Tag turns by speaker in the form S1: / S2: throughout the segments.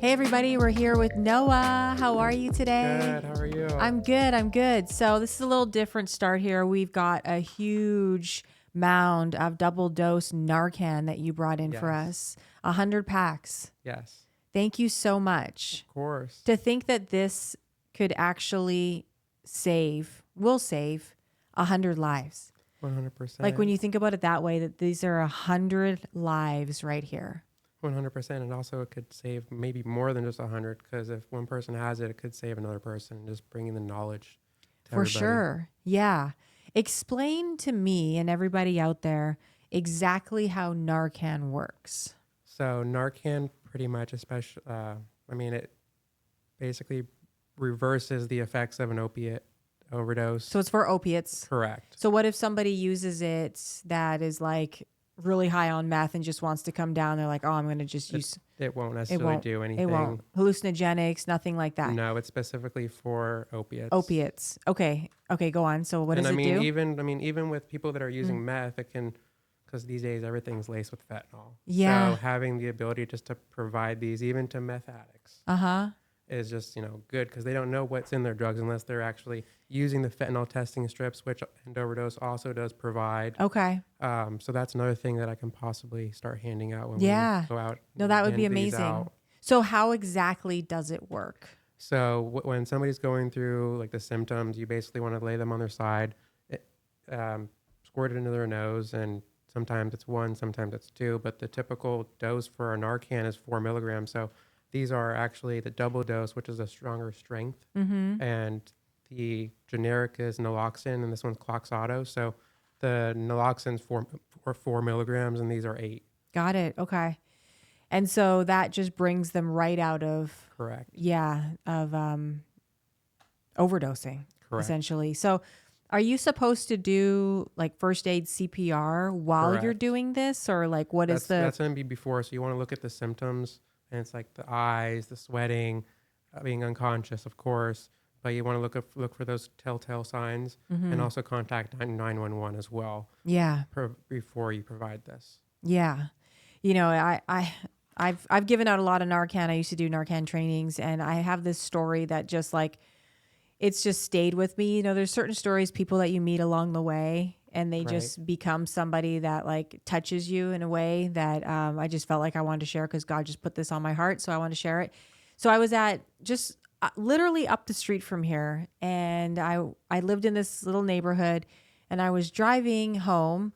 S1: Hey everybody, we're here with Noah. How are you today?
S2: Good. How are you?
S1: I'm good. So this is a little different start here. We've got a huge mound of double dose Narcan that you brought in for
S2: Yes.
S1: us. 100 packs.
S2: Yes.
S1: Thank you so much.
S2: Of course.
S1: To think that this could actually will save 100 lives.
S2: 100%.
S1: Like when you think about it that way, that these are 100 lives right here.
S2: 100%. And also it could save maybe more than just 100, because if one person has it, it could save another person, just bringing the knowledge to
S1: For
S2: everybody.
S1: sure. Yeah. Explain to me and everybody out there exactly how Narcan works.
S2: So Narcan pretty much, especially, it basically reverses the effects of an opiate overdose.
S1: So it's for opiates.
S2: Correct.
S1: So what if somebody uses it that is like really high on meth and just wants to come down? They're like, oh, I'm going to just use...
S2: It won't necessarily do anything.
S1: It won't. Hallucinogenics, nothing like that.
S2: No, it's specifically for opiates.
S1: Opiates. Okay, go on. So what does it do?
S2: Even with people that are using meth, it can, because these days everything's laced with fentanyl.
S1: Yeah.
S2: So having the ability just to provide these even to meth addicts is just, good, because they don't know what's in their drugs unless they're actually using the fentanyl testing strips, which End Overdose also does provide.
S1: Okay.
S2: So that's another thing that I can possibly start handing out when we go out.
S1: No, that would be
S2: hand these
S1: amazing.
S2: out.
S1: So how exactly does it work?
S2: So when somebody's going through like the symptoms, you basically want to lay them on their side, squirt it into their nose, and sometimes it's 1, sometimes it's 2, but the typical dose for a Narcan is 4 milligrams. So these are actually the double dose, which is a stronger strength, and the generic is naloxone, and this one's Cloxato. So the naloxone's 4 milligrams, and these are 8.
S1: Got it. Okay. And so that just brings them right out of...
S2: Correct.
S1: Yeah, of overdosing,
S2: Correct.
S1: essentially. So are you supposed to do like first aid CPR while you're
S2: Correct.
S1: doing this? Or like
S2: That's going to be before. So you want to look at the symptoms, and it's like the eyes, the sweating, being unconscious, of course. But you want to look for those telltale signs, and also contact 911 as well.
S1: Yeah.
S2: Before you provide this.
S1: Yeah. I've given out a lot of Narcan. I used to do Narcan trainings, and I have this story that just like, it's just stayed with me. There's certain stories, people that you meet along the way, and they just become somebody that like touches you in a way that I just felt like I wanted to share, because God just put this on my heart. So I want to share it. So I was at just literally up the street from here, and I lived in this little neighborhood, and I was driving home,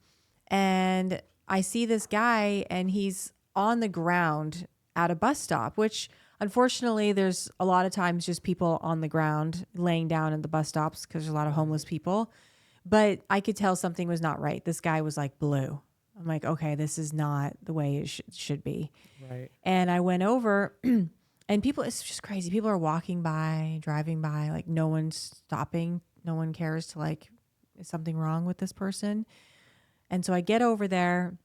S1: and I see this guy, and he's on the ground at a bus stop, which unfortunately there's a lot of times just people on the ground laying down at the bus stops because there's a lot of homeless people. But I could tell something was not right. This guy was like blue. I'm like, okay, this is not the way it should be.
S2: Right.
S1: And I went over and people, it's just crazy. People are walking by, driving by, like no one's stopping. No one cares to like, is something wrong with this person? And so I get over there,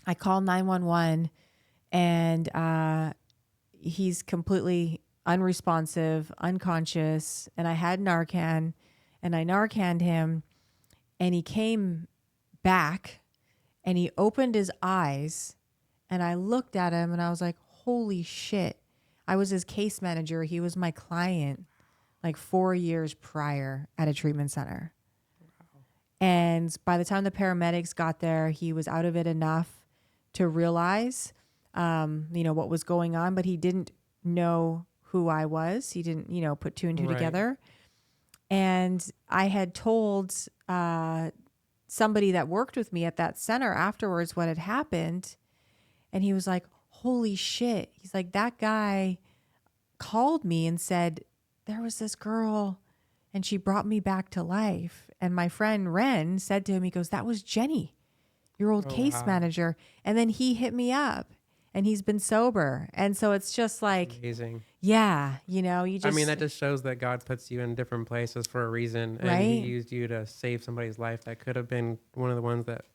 S1: I call 911, and he's completely unresponsive, unconscious. And I had Narcan, and I Narcaned him, and he came back, and he opened his eyes, and I looked at him, and I was like, holy shit. I was his case manager. He was my client like 4 years prior at a treatment center. And by the time the paramedics got there, he was out of it enough to realize, what was going on, but he didn't know who I was. He didn't, put 2 and 2 together. And I had told somebody that worked with me at that center afterwards what had happened. And he was like, holy shit. He's like, that guy called me and said, there was this girl and she brought me back to life. And my friend Ren said to him, he goes, that was Jenny, your old case manager. And then he hit me up, and he's been sober. And so it's just like,
S2: amazing.
S1: Yeah. You just,
S2: that just shows that God puts you in different places for a reason. And
S1: Right?
S2: he used you to save somebody's life that could have been one of the ones that,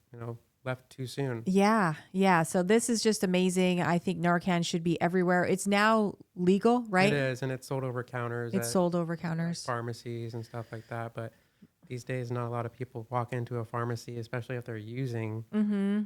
S2: left too soon.
S1: Yeah. Yeah. So this is just amazing. I think Narcan should be everywhere. It's now legal, right?
S2: It is. And it's sold over counters.
S1: It's sold over counters.
S2: Pharmacies and stuff like that. But these days, not a lot of people walk into a pharmacy, especially if they're using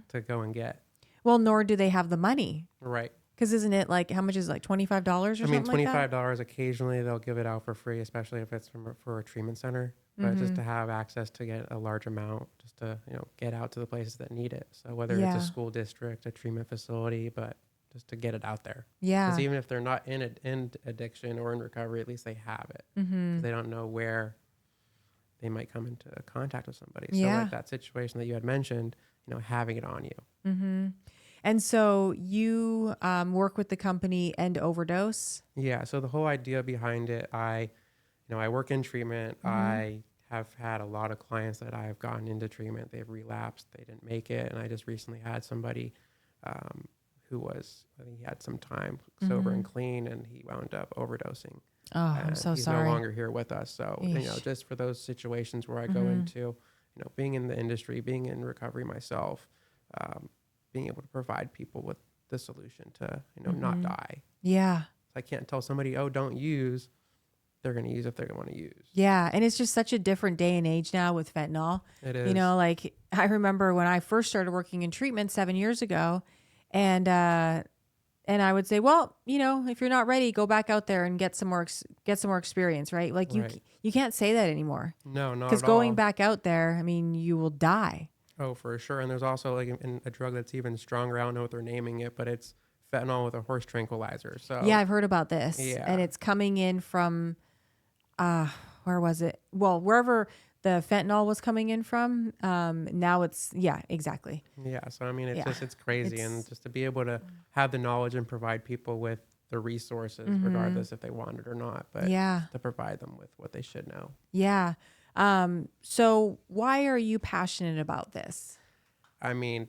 S2: to go and get.
S1: Well, nor do they have the money.
S2: Right.
S1: Because isn't it like, how much is it, like $25 or
S2: I mean,
S1: something like that?
S2: $25 occasionally they'll give it out for free, especially if it's for a treatment center. But just
S1: Mm-hmm.
S2: to have access to get a large amount, just to, get out to the places that need it. So whether it's a
S1: Yeah.
S2: school district, a treatment facility, but just to get it out there. Because
S1: Yeah.
S2: even if they're not in addiction or in recovery, at least they have it.
S1: Mm-hmm.
S2: Because they don't know where they might come into contact with somebody. So
S1: Yeah.
S2: like that situation that you had mentioned, having it on you.
S1: Mm-hmm. And so you work with the company End Overdose.
S2: Yeah. So the whole idea behind it, I work in treatment.
S1: Mm-hmm.
S2: I have had a lot of clients that I've gotten into treatment. They've relapsed. They didn't make it. And I just recently had somebody I think he had some time sober
S1: Mm-hmm.
S2: and clean, and he wound up overdosing.
S1: Oh, I'm
S2: And
S1: so
S2: he's
S1: sorry.
S2: no longer here with us. So,
S1: Eesh.
S2: just for those situations where I go
S1: Mm-hmm.
S2: into, being in the industry, being in recovery myself, being able to provide people with the solution to, not
S1: Mm-hmm.
S2: die.
S1: Yeah.
S2: I can't tell somebody, oh, don't use. They're going to use if they're going to want to use.
S1: Yeah. And it's just such a different day and age now with fentanyl.
S2: It is.
S1: Like I remember when I first started working in treatment 7 years ago, and I would say, well, if you're not ready, go back out there and get some more experience, right? Like
S2: Right.
S1: you can't say that anymore,
S2: No, not
S1: because
S2: at
S1: going
S2: all.
S1: back out there, I mean, you will die.
S2: Oh, for sure. And there's also like a drug that's even stronger. I don't know what they're naming it, but it's fentanyl with a horse tranquilizer. So
S1: Yeah, I've heard about this,
S2: yeah,
S1: and it's coming in from where was it? Well, wherever the fentanyl was coming in from. Now exactly.
S2: yeah. So I mean,
S1: Yeah,
S2: it's crazy, and
S1: it's
S2: just to be able to have the knowledge and provide people with the resources, regardless if they want it or not, but
S1: yeah,
S2: to provide them with what they should know.
S1: yeah. So why are you passionate about this?
S2: I mean,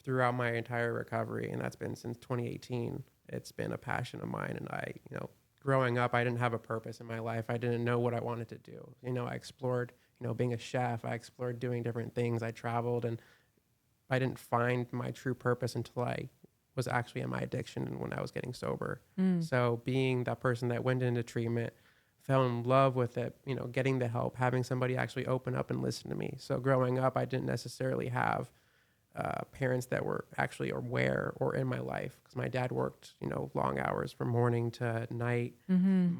S2: throughout my entire recovery, and that's been since 2018, it's been a passion of mine. And growing up, I didn't have a purpose in my life. I didn't know what I wanted to do. I explored, being a chef. I explored doing different things. I traveled, and I didn't find my true purpose until I was actually in my addiction and when I was getting sober. So being that person that went into treatment, fell in love with it, getting the help, having somebody actually open up and listen to me. So growing up, I didn't necessarily have parents that were actually aware or in my life, because my dad worked, long hours from morning to night.
S1: Mm-hmm.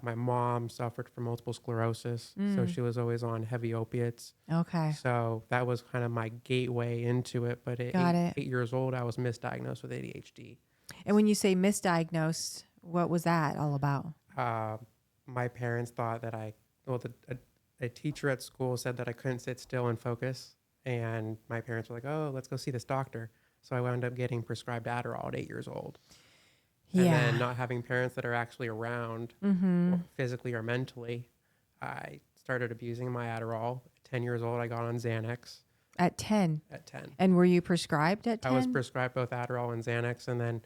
S2: My mom suffered from multiple sclerosis, so she was always on heavy opiates.
S1: Okay.
S2: So that was kind of my gateway into it. But at
S1: Got it.
S2: 8 years old, I was misdiagnosed with ADHD.
S1: And when you say misdiagnosed, what was that all about?
S2: My parents thought that a teacher at school said that I couldn't sit still and focus. And my parents were like, oh, let's go see this doctor. So I wound up getting prescribed Adderall at 8 years old. And then not having parents that are actually around or physically or mentally, I started abusing my Adderall. At 10 years old, I got on Xanax
S1: At 10.
S2: at 10.
S1: And were you prescribed at 10?
S2: I was prescribed both Adderall and Xanax. And then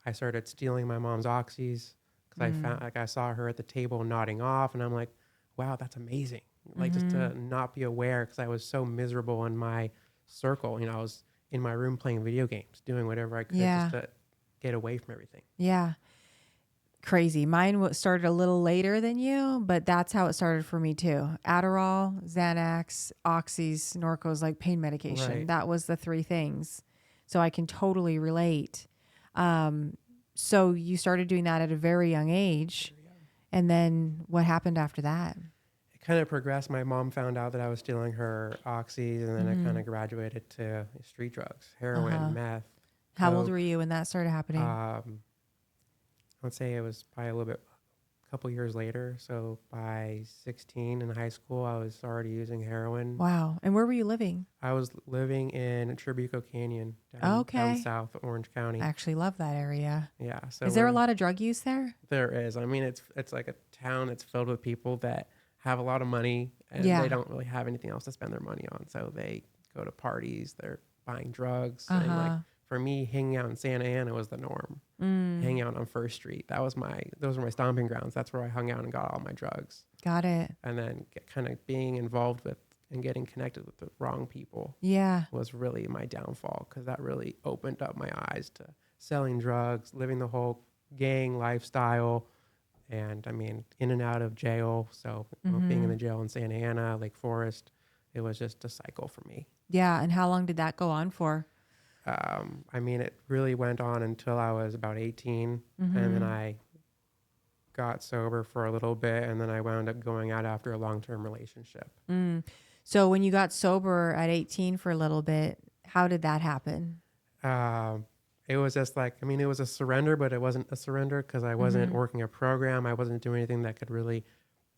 S2: I started stealing my mom's oxys, because I saw her at the table nodding off. And I'm like, wow, that's amazing. Like just to not be aware, because I was so miserable in my circle. I was in my room playing video games, doing whatever I could just to get away from everything.
S1: Yeah. Crazy. Mine started a little later than you, but that's how it started for me too. Adderall, Xanax, Oxys, Norcos, like pain medication.
S2: Right.
S1: That was the three things. So I can totally relate. So you started doing that at a very young age. And then what happened after that?
S2: It kind of progressed. My mom found out that I was stealing her oxys, and then I kind of graduated to street drugs, heroin, meth.
S1: How old were you when that started happening?
S2: I would say it was probably a couple years later. So by 16 in high school, I was already using heroin.
S1: Wow. And where were you living?
S2: I was living in Tribuco Canyon, down south of Orange County.
S1: I actually love that area.
S2: Yeah. So
S1: Is there a lot of drug use there?
S2: There is. I mean, it's like a town that's filled with people that have a lot of money, and they don't really have anything else to spend their money on. So they go to parties, they're buying drugs. And like for me, hanging out in Santa Ana was the norm. Hanging out on First Street. Those were my stomping grounds. That's where I hung out and got all my drugs.
S1: Got it.
S2: And then kind of being involved with and getting connected with the wrong people was really my downfall, because that really opened up my eyes to selling drugs, living the whole gang lifestyle. And I mean, in and out of jail. So being in the jail in Santa Ana, Lake Forest, it was just a cycle for me.
S1: Yeah. And how long did that go on for?
S2: I mean, it really went on until I was about 18, and then I got sober for a little bit, and then I wound up going out after a long-term relationship.
S1: So when you got sober at 18 for a little bit, how did that happen?
S2: Um, it was just like, I mean, it was a surrender, but it wasn't a surrender because I wasn't working a program. I wasn't doing anything that could really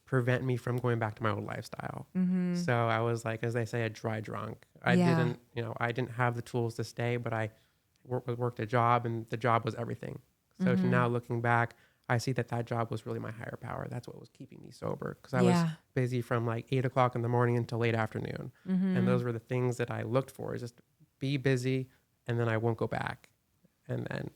S2: prevent me from going back to my old lifestyle. So I was like, as they say, a dry drunk. I
S1: Yeah.
S2: didn't, I didn't have the tools to stay, but I worked a job, and the job was everything. So to now looking back, I see that job was really my higher power. That's what was keeping me sober, because I was
S1: Yeah.
S2: busy from like 8 o'clock in the morning until late afternoon. And those were the things that I looked for, is just be busy, and then I won't go back. And then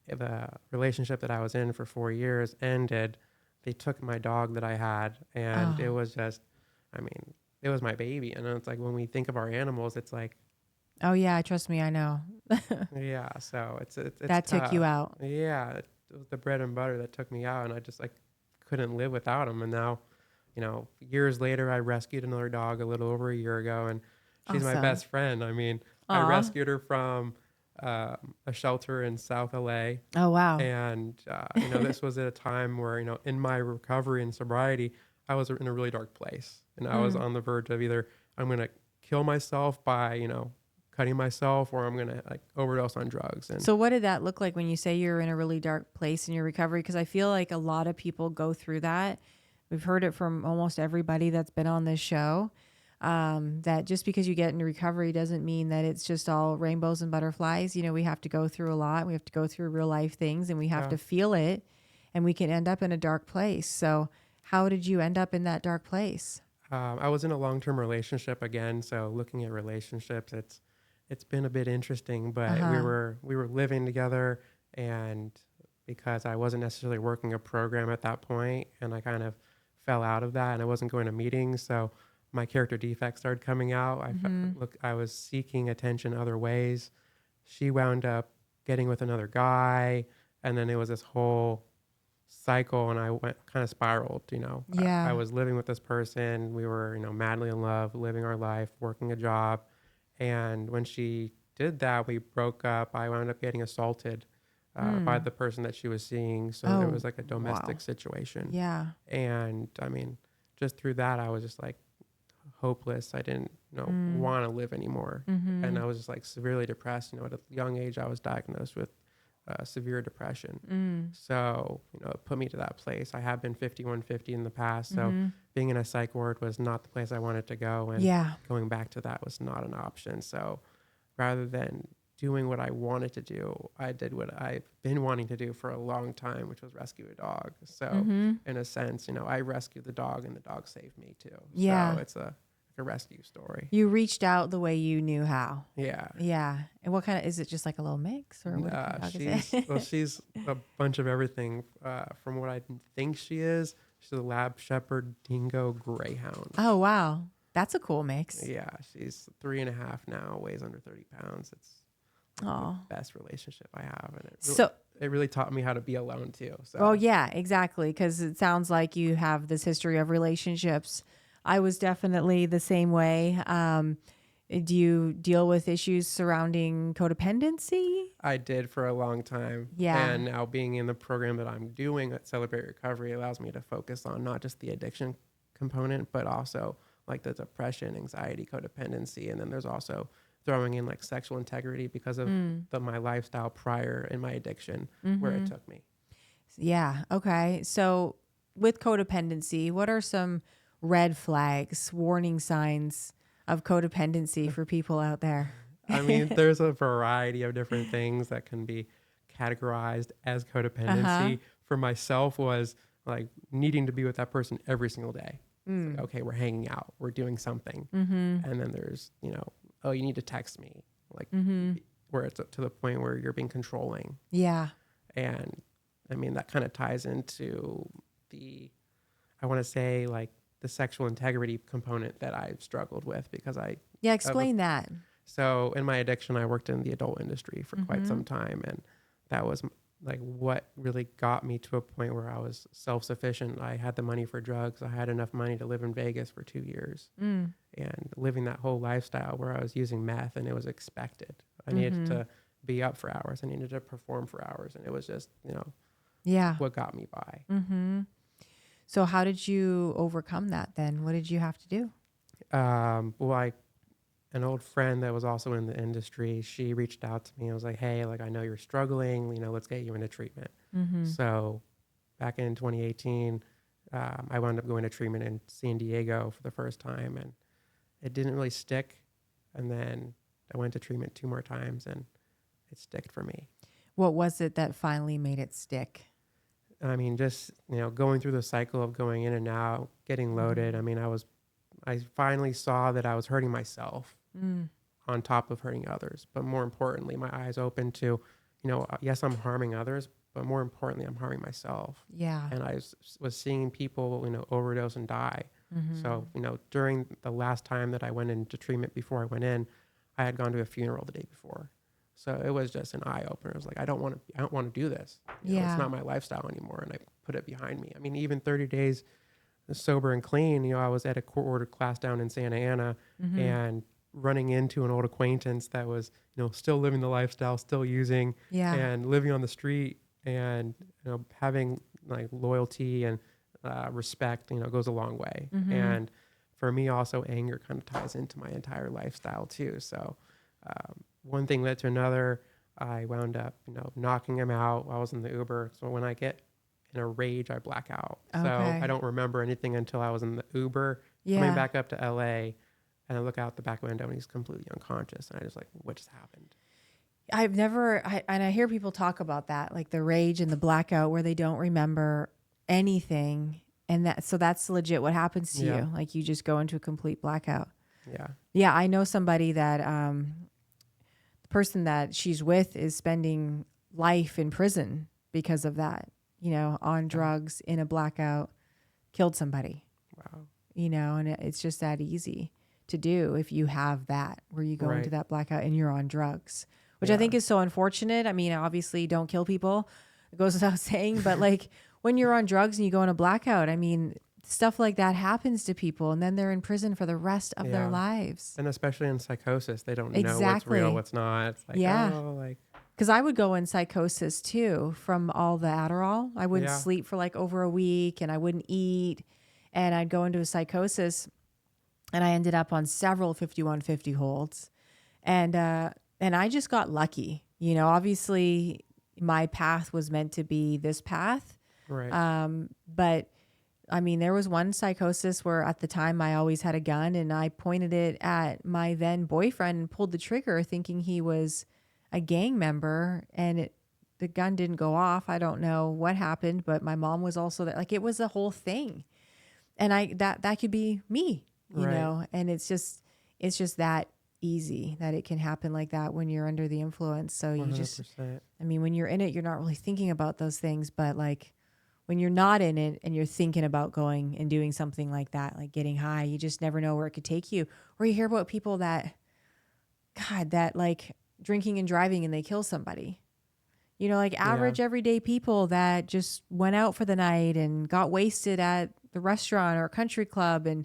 S2: the relationship that I was in for 4 years ended. They took my dog that I had, and it
S1: Oh.
S2: was just, I mean, it was my baby. And it's like, when we think of our animals, it's like,
S1: Oh yeah, trust me, I know.
S2: yeah, so it's
S1: That took you
S2: tough.
S1: out.
S2: Yeah, it was the bread and butter that took me out, and I just like couldn't live without him. And now, years later, I rescued another dog a little over a year ago, and she's my
S1: Awesome.
S2: best friend. I mean, I
S1: Aw.
S2: rescued her from a shelter in South LA.
S1: Oh wow.
S2: And, this was at a time where, in my recovery and sobriety, I was in a really dark place, and I was on the verge of either I'm going to kill myself by, cutting myself, or I'm going to like overdose on drugs. And
S1: So what did that look like when you say you're in a really dark place in your recovery? Because I feel like a lot of people go through that. We've heard it from almost everybody that's been on this show. That just because you get into recovery doesn't mean that it's just all rainbows and butterflies. We have to go through a lot. We have to go through real life things, and we have
S2: yeah,
S1: to feel it, and we can end up in a dark place. So how did you end up in that dark place?
S2: I was in a long-term relationship again. So looking at relationships, it's been a bit interesting, but we
S1: Uh-huh.
S2: were living together, and because I wasn't necessarily working a program at that point, and I kind of fell out of that, and I wasn't going to meetings, so my character defects started coming out. I was seeking attention other ways. She wound up getting with another guy, and then it was this whole cycle, and I went kind of spiraled. I
S1: Yeah.
S2: was living with this person. We were, madly in love, living our life, working a job. And when she did that, we broke up. I wound up getting assaulted by the person that she was seeing. So it
S1: Oh,
S2: was like a
S1: wow.
S2: domestic situation.
S1: Yeah.
S2: And I mean, just through that, I was just like hopeless. I didn't, want to live anymore. And I was just like severely depressed. At a young age, I was diagnosed with severe depression. So, it put me to that place. I have been 5150 in the past. So being in a psych ward was not the place I wanted to go. And
S1: Yeah.
S2: going back to that was not an option. So rather than doing what I wanted to do, I did what I've been wanting to do for a long time, which was rescue a dog. So in a sense, I rescued the dog, and the dog saved me too. So
S1: Yeah.
S2: it's a rescue story.
S1: You reached out the way you knew how.
S2: Yeah.
S1: Yeah. And what kind of, is it just like a little mix, or what kind of dog is it?
S2: She's a bunch of everything. From what I think she is, she's a lab shepherd dingo greyhound.
S1: Oh, wow. That's a cool mix.
S2: Yeah, she's 3.5 now, weighs under 30 pounds. It's
S1: Oh.
S2: the best relationship I have, and
S1: So,
S2: it really taught me how to be alone too. So
S1: well, yeah, exactly. Because it sounds like you have this history of relationships. I was definitely the same way. Do you deal with issues surrounding codependency?
S2: I did for a long time.
S1: Yeah.
S2: And now being in the program that I'm doing at Celebrate Recovery allows me to focus on not just the addiction component, but also like the depression, anxiety, codependency. And then there's also throwing in like sexual integrity because of my lifestyle prior and my addiction, where it took me.
S1: Yeah. Okay. So, with codependency, what are some red flags, warning signs of codependency for people out there?
S2: I mean, there's a variety of different things that can be categorized as
S1: Uh-huh.
S2: codependency. For myself, was like needing to be with that person every single day. It's like, okay, we're hanging out, we're doing something. And then there's, oh, you need to text me, like where it's to the point where you're being controlling.
S1: Yeah.
S2: And I mean, that kind of ties into I want to say like the sexual integrity component that I've struggled with, because
S1: Yeah. Explain that.
S2: so in my addiction, I worked in the adult industry for quite some time. And that was like what really got me to a point where I was self-sufficient. I had the money for drugs. I had enough money to live in Vegas for 2 years, and living that whole lifestyle where I was using meth, and it was expected. I needed to be up for hours. I needed to perform for hours. And it was just,
S1: Yeah.
S2: what got me by.
S1: So how did you overcome that then? What did you have to do?
S2: Well, an old friend that was also in the industry, she reached out to me. I was like, hey, like, I know you're struggling, let's get you into treatment. So back in 2018, I wound up going to treatment in San Diego for the first time, and it didn't really stick. And then I went to treatment 2 more times, and it sticked for me.
S1: What was it that finally made it stick?
S2: I mean, just, going through the cycle of going in and out, getting loaded. I mean, I finally saw that I was hurting myself on top of hurting others. But more importantly, my eyes opened to, yes, I'm harming others, but more importantly, I'm harming myself.
S1: Yeah.
S2: And I was seeing people, overdose and die. So, during the last time that I went into treatment before I went in, I had gone to a funeral the day before. So it was just an eye opener. It was like, I don't want to do this. It's not my lifestyle anymore. And I put it behind me. I mean, even 30 days sober and clean, I was at a court ordered class down in Santa Ana and running into an old acquaintance that was, still living the lifestyle, still using and living on the street, and, having like loyalty and respect, goes a long way. And for me also, anger kind of ties into my entire lifestyle too. So one thing led to another. I wound up, knocking him out while I was in the Uber. So when I get in a rage, I black out. So I don't remember anything until I was in the Uber coming back up to LA, and I look out the back window and he's completely unconscious. And I just like, what just happened?
S1: And I hear people talk about that, like the rage and the blackout where they don't remember anything. And that's legit what happens to you. Like you just go into a complete blackout.
S2: Yeah.
S1: Yeah. I know somebody that, the person that she's with is spending life in prison because of that, on drugs, in a blackout, killed somebody.
S2: Wow.
S1: And it's just that easy to do if you have that, where you go into that blackout and you're on drugs, which I think is so unfortunate. I mean, obviously don't kill people. It goes without saying, but like when you're on drugs and you go in a blackout, I mean, stuff like that happens to people, and then they're in prison for the rest of their lives.
S2: And especially in psychosis, they don't know what's real, what's not. It's like,
S1: because I would go in psychosis too from all the Adderall. I wouldn't sleep for like over a week, and I wouldn't eat, and I'd go into a psychosis, and I ended up on several 5150 holds, and I just got lucky. Obviously my path was meant to be this path.
S2: Right.
S1: But I mean, there was one psychosis where at the time I always had a gun, and I pointed it at my then boyfriend and pulled the trigger thinking he was a gang member, and the gun didn't go off. I don't know what happened, but my mom was also there. Like it was a whole thing. And that could be me, and it's just that easy that it can happen like that when you're under the influence. So
S2: 100%.
S1: when you're in it, you're not really thinking about those things, but like when you're not in it and you're thinking about going and doing something like that, like getting high, you just never know where it could take you. Or you hear about people that like drinking and driving and they kill somebody. Like average everyday people that just went out for the night and got wasted at the restaurant or country club, and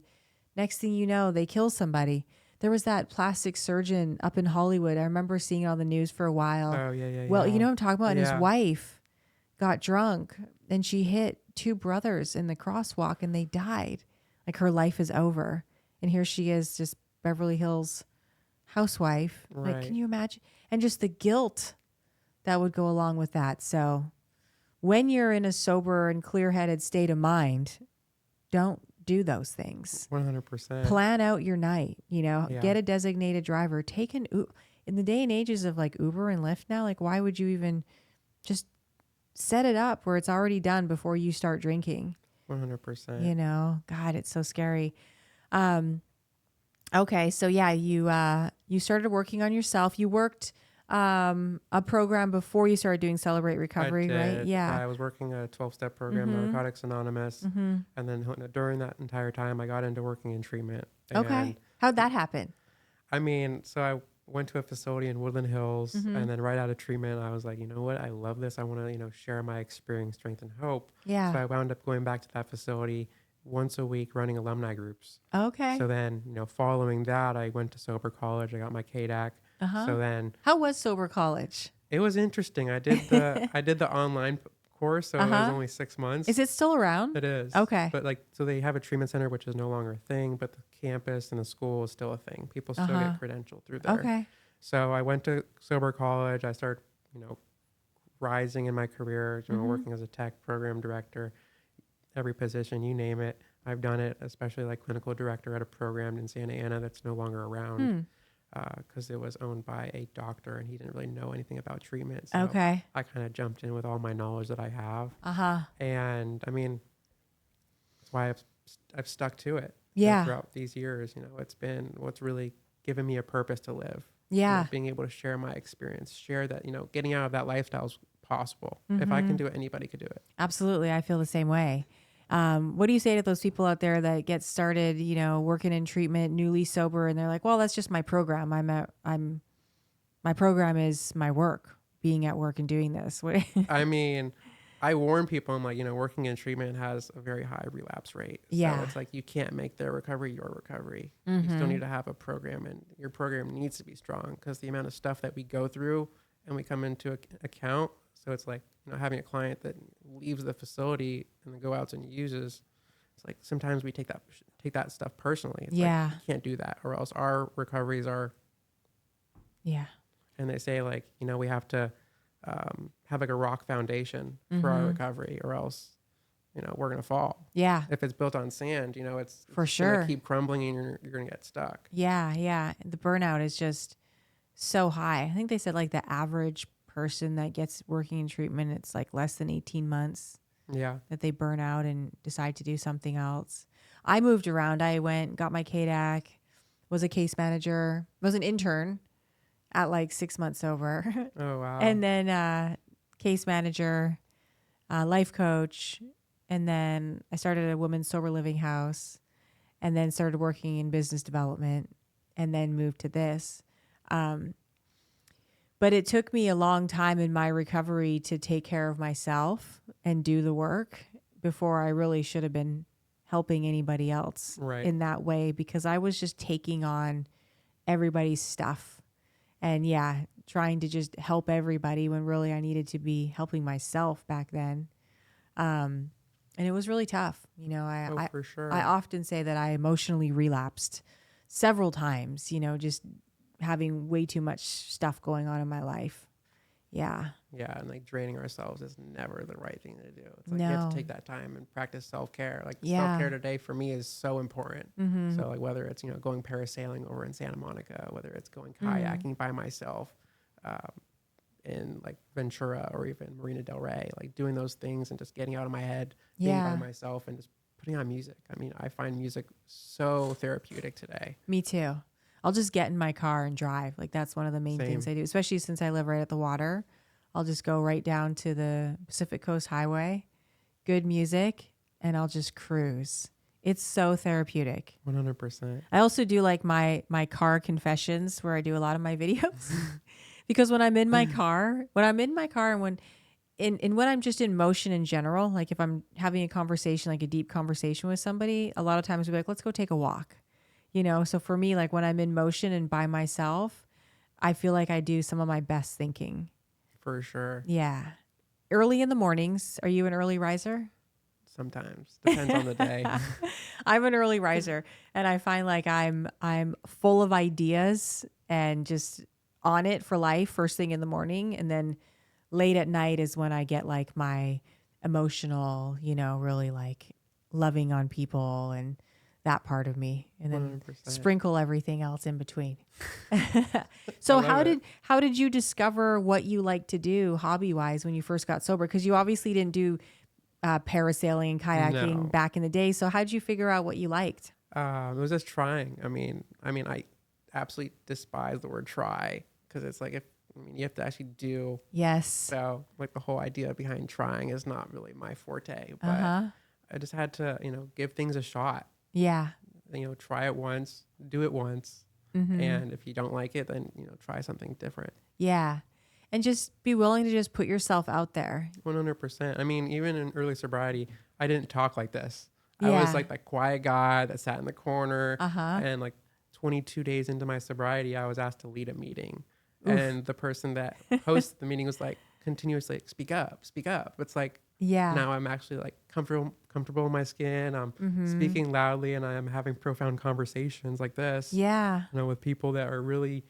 S1: next thing you know, they kill somebody. There was that plastic surgeon up in Hollywood. I remember seeing it on the news for a while.
S2: Oh, yeah.
S1: Well, you know what I'm talking about? And his wife got drunk and she hit 2 brothers in the crosswalk and they died. Like her life is over. And here she is, just Beverly Hills housewife.
S2: Right.
S1: Like, can you imagine? And just the guilt that would go along with that. So when you're in a sober and clear-headed state of mind, don't do those things.
S2: 100%.
S1: Plan out your night, get a designated driver, take in the day and ages of like Uber and Lyft now, like why would you even just set it up where it's already done before you start drinking?
S2: 100%.
S1: God, it's so scary. Okay. So you started working on yourself. You worked a program before you started doing Celebrate Recovery, right? Yeah.
S2: I was working a 12-step program, Narcotics Anonymous. And then during that entire time, I got into working in treatment.
S1: Okay. How'd that happen?
S2: I mean, so I went to a facility in Woodland Hills, and then right out of treatment, I was like, you know what? I love this. I want to, share my experience, strength, and hope.
S1: Yeah.
S2: So I wound up going back to that facility, once a week running alumni groups.
S1: Okay.
S2: So then, following that, I went to sober college. I got my KDAC.
S1: Uh-huh.
S2: So then
S1: How was sober college?
S2: it was interesting. I did the online course, so it was
S1: Uh-huh.
S2: only 6 months.
S1: Is it still around?
S2: It is.
S1: Okay.
S2: But so they have a treatment center, which is no longer a thing, but the campus and the school is still a thing. People still
S1: Uh-huh.
S2: get credentialed through there.
S1: Okay.
S2: So I went to sober college. I started, rising in my career, working as a tech program director, every position, you name it. I've done it, especially like clinical director at a program in Santa Ana that's no longer around because it was owned by a doctor and he didn't really know anything about treatment. So
S1: Okay.
S2: I kind of jumped in with all my knowledge that I have.
S1: Uh-huh.
S2: And I mean, that's why I've stuck to it.
S1: Yeah.
S2: Throughout these years, it's been what's really given me a purpose to live.
S1: Yeah.
S2: Being able to share my experience, share that, getting out of that lifestyle is possible. If I can do it, anybody could do it.
S1: Absolutely. I feel the same way. What do you say to those people out there that get started, working in treatment, newly sober, and they're like, well, that's just my program. My program is my work, being at work and doing this.
S2: I mean, I warn people, I'm like, working in treatment has a very high relapse rate.
S1: Yeah.
S2: So it's like, you can't make their recovery your recovery. You still need to have a program, and your program needs to be strong because the amount of stuff that we go through and we come into account. So it's like, having a client that leaves the facility and then go out and uses. It's like sometimes we take that stuff personally. It's like, you can't do that, or else our recoveries are.
S1: Yeah.
S2: And they say like, we have to have like a rock foundation for our recovery, or else, we're gonna fall.
S1: Yeah.
S2: If it's built on sand, it's
S1: For
S2: it's
S1: sure.
S2: gonna keep crumbling and you're gonna get stuck.
S1: Yeah. Yeah. The burnout is just so high. I think they said like the average person that gets working in treatment, it's like less than 18 months
S2: Yeah.
S1: that they burn out and decide to do something else. I moved around. I went, got my KDAC, was a case manager, was an intern at like 6 months sober.
S2: Oh, wow.
S1: And then case manager, life coach. And then I started a women's sober living house, and then started working in business development, and then moved to this. But it took me a long time in my recovery to take care of myself and do the work before I really should have been helping anybody else in that way, because I was just taking on everybody's stuff and trying to just help everybody when really I needed to be helping myself back then. And it was really tough.
S2: For sure.
S1: I often say that I emotionally relapsed several times, just having way too much stuff going on in my life. Yeah.
S2: Yeah. And like draining ourselves is never the right thing to do. It's like you have to take that time and practice self-care. Like self-care today for me is so important. So like whether it's, going parasailing over in Santa Monica, whether it's going kayaking by myself in like Ventura or even Marina Del Rey, like doing those things and just getting out of my head, being by myself and just putting on music. I mean, I find music so therapeutic today.
S1: Me too. I'll just get in my car and drive. Like that's one of the main things I do, especially since I live right at the water. I'll just go right down to the Pacific Coast Highway, good music, and I'll just cruise. It's so therapeutic.
S2: 100%.
S1: I also do like my car confessions where I do a lot of my videos because when I'm in my car, and when I'm just in motion in general, like if I'm having a conversation, like a deep conversation with somebody, a lot of times we'll be like, let's go take a walk. So for me, like when I'm in motion and by myself, I feel like I do some of my best thinking.
S2: For sure.
S1: Yeah. Early in the mornings. Are you an early riser?
S2: Sometimes. Depends on the day.
S1: I'm an early riser, and I find like I'm full of ideas and just on it for life first thing in the morning. And then late at night is when I get like my emotional, really like loving on people and that part of me, and then
S2: 100%.
S1: sprinkle everything else in between. So how did you discover what you like to do hobby wise when you first got sober? Because you obviously didn't do parasailing and kayaking back in the day. So how did you figure out what you liked?
S2: It was just trying. I mean, I absolutely despise the word try, because it's like you have to actually do.
S1: Yes.
S2: So like the whole idea behind trying is not really my forte, but I just had to, give things a shot.
S1: Yeah.
S2: Try it once, do it once. And if you don't like it, then, try something different.
S1: Yeah. And just be willing to just put yourself out there.
S2: 100%. I mean, even in early sobriety, I didn't talk like this. I was
S1: Yeah.
S2: like that quiet guy that sat in the corner.
S1: Uh-huh.
S2: And like 22 days into my sobriety, I was asked to lead a meeting.
S1: Oof.
S2: And the person that hosted the meeting was like continuously like, speak up, speak up. It's like
S1: Yeah.
S2: now I'm actually like comfortable in my skin. I'm
S1: Mm-hmm.
S2: speaking loudly and I am having profound conversations like this,
S1: Yeah.
S2: with people that are really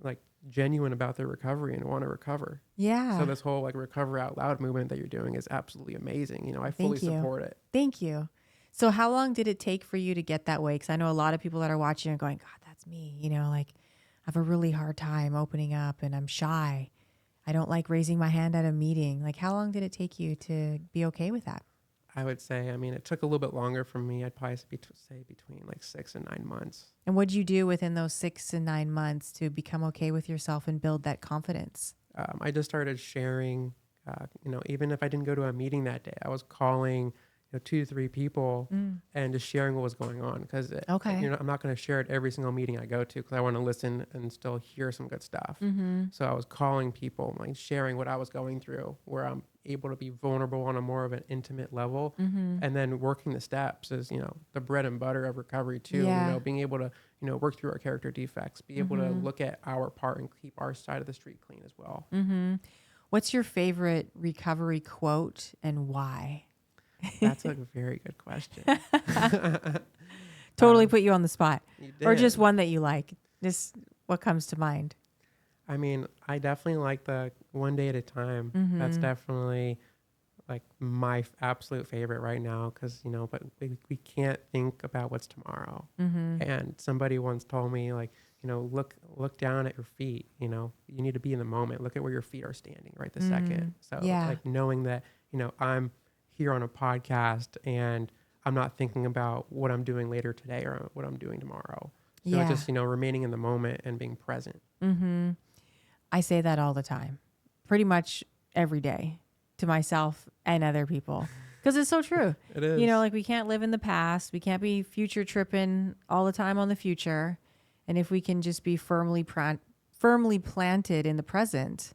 S2: like genuine about their recovery and want to recover. So
S1: Yeah.
S2: this whole like recover out loud movement that you're doing is absolutely amazing. I fully
S1: Thank you.
S2: support it.
S1: Thank you. So how long did it take for you to get that way? Because I know a lot of people that are watching are going, God, that's me. Like I have a really hard time opening up and I'm shy. I don't like raising my hand at a meeting. Like how long did it take you to be okay with that?
S2: I would say, it took a little bit longer for me. I'd probably say between like 6 and 9 months.
S1: And what'd you do within those 6 and 9 months to become okay with yourself and build that confidence?
S2: I just started sharing, even if I didn't go to a meeting that day, I was calling, 2 to 3 people and just sharing what was going on. Because,
S1: Okay.
S2: I'm not going to share it every single meeting I go to because I want to listen and still hear some good stuff.
S1: Mm-hmm.
S2: So I was calling people, like sharing what I was going through, where I'm able to be vulnerable on a more of an intimate level.
S1: Mm-hmm.
S2: And then working the steps is, the bread and butter of recovery too.
S1: Yeah.
S2: Being able to, work through our character defects, be able to
S1: Mm-hmm.
S2: look at our part and keep our side of the street clean as well.
S1: Mm-hmm. What's your favorite recovery quote and why?
S2: That's a very good question.
S1: Totally put you on the spot.
S2: You
S1: Or
S2: did.
S1: just one that you like. Just what comes to mind.
S2: I definitely like the one day at a time.
S1: Mm-hmm.
S2: That's definitely like my absolute favorite right now because, but we can't think about what's tomorrow.
S1: Mm-hmm.
S2: And somebody once told me like, look down at your feet, you need to be in the moment. Look at where your feet are standing right this second. So
S1: Yeah.
S2: like knowing that, I'm here on a podcast and I'm not thinking about what I'm doing later today or what I'm doing tomorrow. So
S1: Yeah.
S2: just, remaining in the moment and being present.
S1: Mm-hmm. I say that all the time, pretty much every day to myself and other people because it's so true.
S2: It is.
S1: Like we can't live in the past. We can't be future tripping all the time on the future. And if we can just be firmly planted in the present,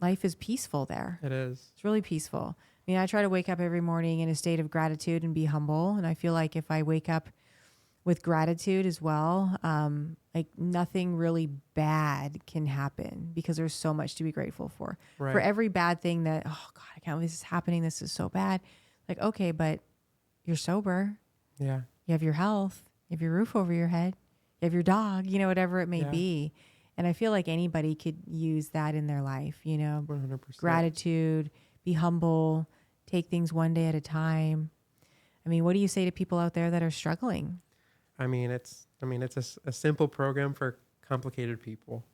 S1: life is peaceful there.
S2: It is.
S1: It's really peaceful. I try to wake up every morning in a state of gratitude and be humble. And I feel like if I wake up with gratitude as well, like nothing really bad can happen because there's so much to be grateful for.
S2: Right.
S1: For every bad thing that, oh God, I can't believe this is happening. This is so bad. Like, okay, but you're sober.
S2: Yeah.
S1: You have your health. You have your roof over your head. You have your dog, whatever it may be. And I feel like anybody could use that in their life,
S2: 100%.
S1: gratitude, be humble, take things one day at a time. What do you say to people out there that are struggling?
S2: It's a simple program for complicated people.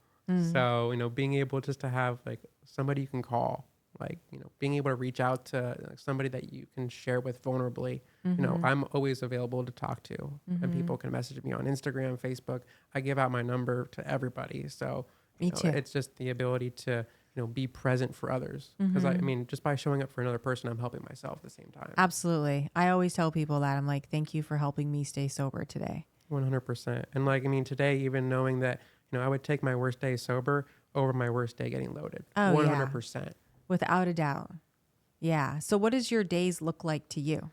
S2: So, being able just to have like somebody you can call, like, being able to reach out to somebody that you can share with vulnerably. I'm always available to talk to and people can message me on Instagram, Facebook. I give out my number to everybody. So
S1: Me too.
S2: it's just the ability to, be present for others. Because just by showing up for another person, I'm helping myself at the same time.
S1: Absolutely. I always tell people that. I'm like, thank you for helping me stay sober today.
S2: 100%. And today, even knowing that, I would take my worst day sober over my worst day getting loaded.
S1: Oh,
S2: 100%.
S1: Yeah. Without a doubt. Yeah. So what does your days look like to you?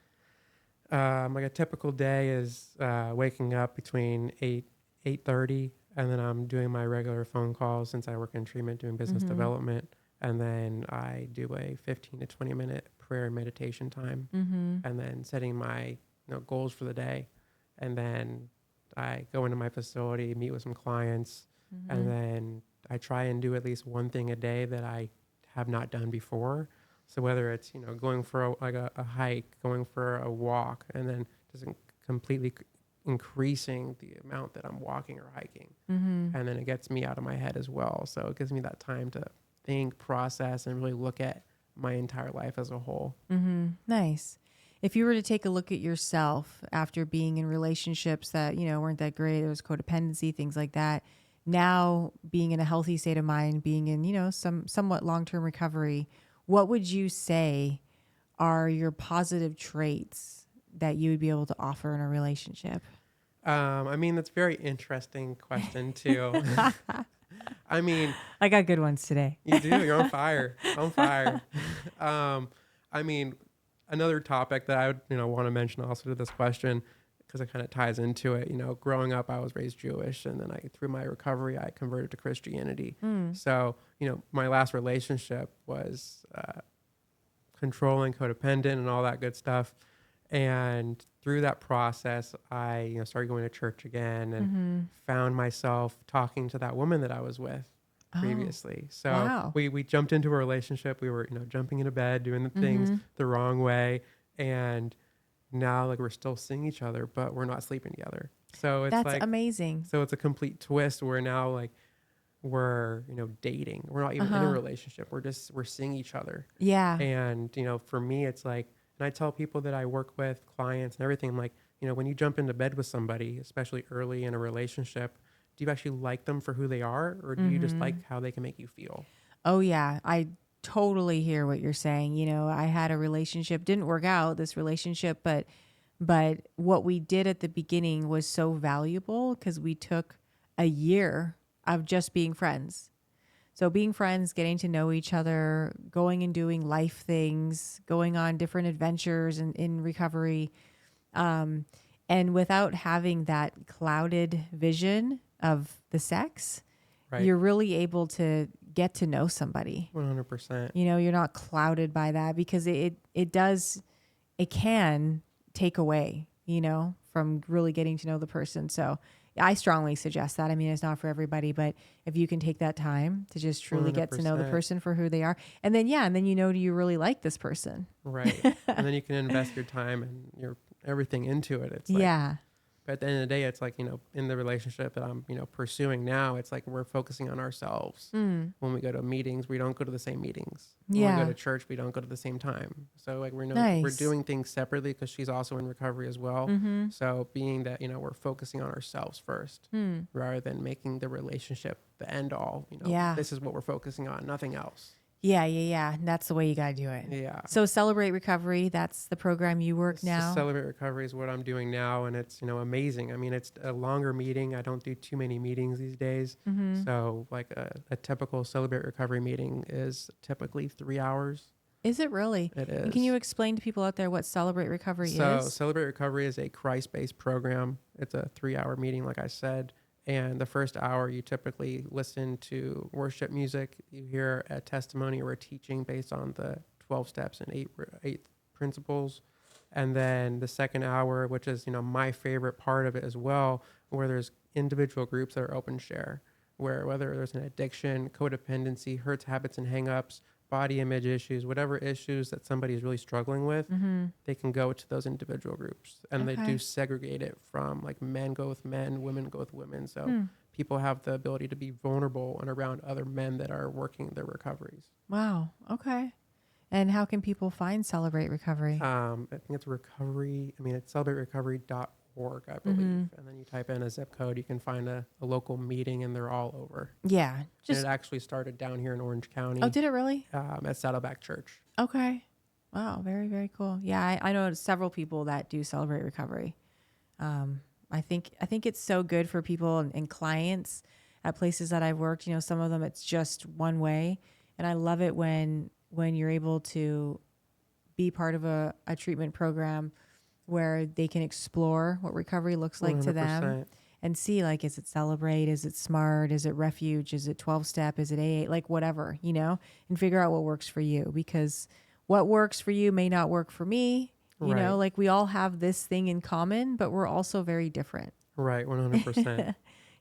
S2: Like a typical day is waking up between 8:30, and then I'm doing my regular phone calls since I work in treatment doing business development. And then I do a 15 to 20 minute prayer and meditation time, and then setting my goals for the day. And then I go into my facility, meet with some clients, and then I try and do at least one thing a day that I have not done before. So whether it's, going for a hike, going for a walk, and then just completely increasing the amount that I'm walking or hiking. And then it gets me out of my head as well. So it gives me that time to think, process, and really look at my entire life as a whole.
S1: Nice. If you were to take a look at yourself after being in relationships that, weren't that great, there was codependency, things like that, now being in a healthy state of mind, being in, somewhat long-term recovery, what would you say are your positive traits that you would be able to offer in a relationship?
S2: That's a very interesting question too.
S1: I got good ones today.
S2: You do. You're on fire. On fire. another topic that I would, want to mention also to this question, because it kind of ties into it. Growing up, I was raised Jewish, and then through my recovery, I converted to Christianity.
S1: Mm.
S2: So, my last relationship was controlling, codependent, and all that good stuff. And through that process, I, started going to church again and
S1: Mm-hmm.
S2: found myself talking to that woman that I was with
S1: Oh,
S2: previously. So
S1: wow.
S2: we jumped into a relationship. We were, jumping into bed, doing the things
S1: Mm-hmm.
S2: the wrong way. And now like we're still seeing each other, but we're not sleeping together. So it's
S1: That's
S2: like,
S1: amazing.
S2: so it's a complete twist where now like we're, dating. We're not even in a
S1: Uh-huh.
S2: relationship. We're seeing each other.
S1: Yeah.
S2: And, for me, it's like, and I tell people that I work with, clients and everything, I'm like, when you jump into bed with somebody, especially early in a relationship, do you actually like them for who they are, or do you just
S1: Mm-hmm.
S2: like how they can make you feel?
S1: Oh, yeah. I totally hear what you're saying. I had a relationship, didn't work out, this relationship, but what we did at the beginning was so valuable because we took a year of just being friends. So being friends, getting to know each other, going and doing life things, going on different adventures in recovery. Um, and without having that clouded vision of the sex,
S2: Right.
S1: you're really able to get to know somebody.
S2: 100%.
S1: You're not clouded by that because it can take away, from really getting to know the person. So I strongly suggest that. I mean, it's not for everybody, but if you can take that time to just truly get to know the
S2: 100%.
S1: person for who they are. And then, do you really like this person?
S2: Right. And then you can invest your time and your everything into it. It's like,
S1: Yeah.
S2: but at the end of the day, it's like, in the relationship that I'm, pursuing now, it's like we're focusing on ourselves.
S1: Mm.
S2: When we go to meetings, we don't go to the same meetings. When we go
S1: Yeah.
S2: to church, we don't go to the same time. So like we're
S1: Nice.
S2: doing things separately because she's also in recovery as well.
S1: Mm-hmm.
S2: So being that, we're focusing on ourselves first
S1: Mm.
S2: rather than making the relationship the end all,
S1: Yeah.
S2: this is what we're focusing on, nothing else.
S1: Yeah. That's the way you got to do it.
S2: Yeah.
S1: So Celebrate Recovery, that's the program you work now.
S2: Celebrate Recovery is what I'm doing now, and it's amazing. I mean, it's a longer meeting. I don't do too many meetings these days.
S1: Mm-hmm.
S2: So like a typical Celebrate Recovery meeting is typically 3 hours.
S1: Is it really?
S2: It
S1: And
S2: is.
S1: can you explain to people out there what Celebrate Recovery
S2: So
S1: is?
S2: Celebrate Recovery is a Christ-based program. It's a 3-hour meeting, like I said. And the first hour, you typically listen to worship music. You hear a testimony or a teaching based on the 12 steps and eight principles. And then the second hour, which is, my favorite part of it as well, where there's individual groups that are open share, where whether there's an addiction, codependency, hurts, habits, and hangups, body image issues, whatever issues that somebody is really struggling with,
S1: Mm-hmm.
S2: they can go to those individual groups. And they
S1: Okay.
S2: do segregate it from like men go with men, women go with women. So
S1: Hmm.
S2: people have the ability to be vulnerable and around other men that are working their recoveries.
S1: Wow. Okay. And how can people find Celebrate Recovery?
S2: I think it's recovery. I mean, it's celebraterecovery.org, I believe.
S1: Mm-hmm.
S2: And then you type in a zip code, you can find a local meeting, and they're all over.
S1: Yeah.
S2: And
S1: Just
S2: it actually started down here in Orange County
S1: did it really?
S2: at Saddleback Church.
S1: Okay. Wow. Very, very cool. Yeah, I know several people that do Celebrate Recovery. I think it's so good for people and clients at places that I've worked. Some of them it's just one way, and I love it when you're able to be part of a treatment program where they can explore what recovery looks like to them
S2: 100%.
S1: and see, like, is it Celebrate? Is it SMART? Is it Refuge? Is it 12 step? Is it AA? Like whatever, and figure out what works for you, because what works for you may not work for me.
S2: Right.
S1: Like we all have this thing in common, but we're also very different.
S2: Right. 100%.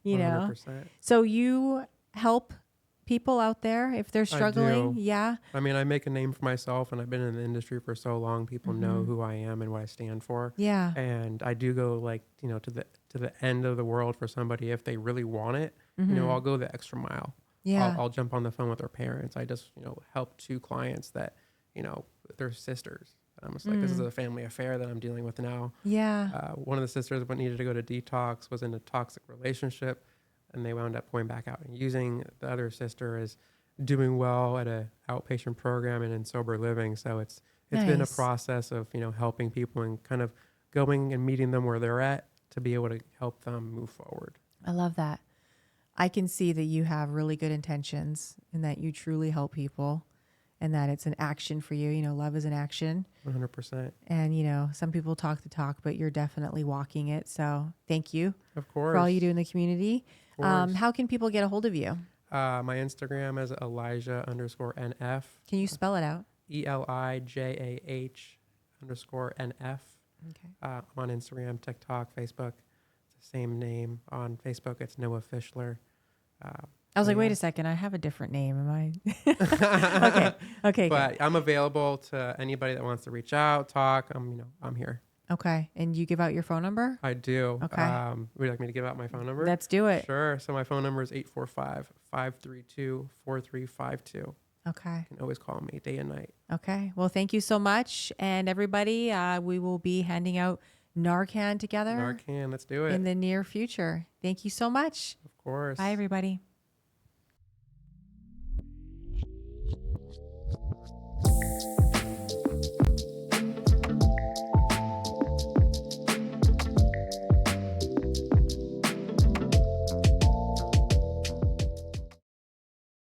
S2: 100%.
S1: So you help people out there if they're struggling.
S2: I do.
S1: Yeah.
S2: I mean, I make a name for myself, and I've been in the industry for so long. People know who I am and what I stand for.
S1: Yeah.
S2: And I do go like, to the end of the world for somebody if they really want it. I'll go the extra mile.
S1: Yeah.
S2: I'll jump on the phone with their parents. I just, help 2 clients that, they're sisters. I'm just like, this is a family affair that I'm dealing with now.
S1: Yeah.
S2: One of the sisters needed to go to detox, was in a toxic relationship, and they wound up going back out and using. The other sister is doing well at a outpatient program and in sober living. So it's been a
S1: Nice.
S2: process of, helping people and kind of going and meeting them where they're at to be able to help them move forward.
S1: I love that. I can see that you have really good intentions and that you truly help people. and that it's an action for you. You know, love is an action.
S2: 100%.
S1: And, you know, some people talk the talk, but you're definitely walking it. So thank you
S2: Of course.
S1: for all you do in the community.
S2: Of course.
S1: How can people get a hold of you?
S2: My Instagram is Elijah_NF.
S1: Can you spell it out?
S2: ELIJAH_NF.
S1: Okay.
S2: I'm on Instagram, TikTok, Facebook. It's the same name. On Facebook, it's Noah Fischler.
S1: I was like, wait
S2: yeah.
S1: a second, I have a different name. Am I? Okay.
S2: But I'm available to anybody that wants to reach out, talk. I'm here.
S1: Okay. And you give out your phone number?
S2: I do.
S1: Okay.
S2: Would you like me to give out my phone number?
S1: Let's do it.
S2: Sure. So my phone number is 845-532-4352. You
S1: Okay.
S2: can always call me day and night.
S1: Okay. Well, thank you so much. And everybody, we will be handing out Narcan together
S2: Narcan, let's do it.
S1: in the near future. Thank you so much.
S2: Of course.
S1: Bye, everybody.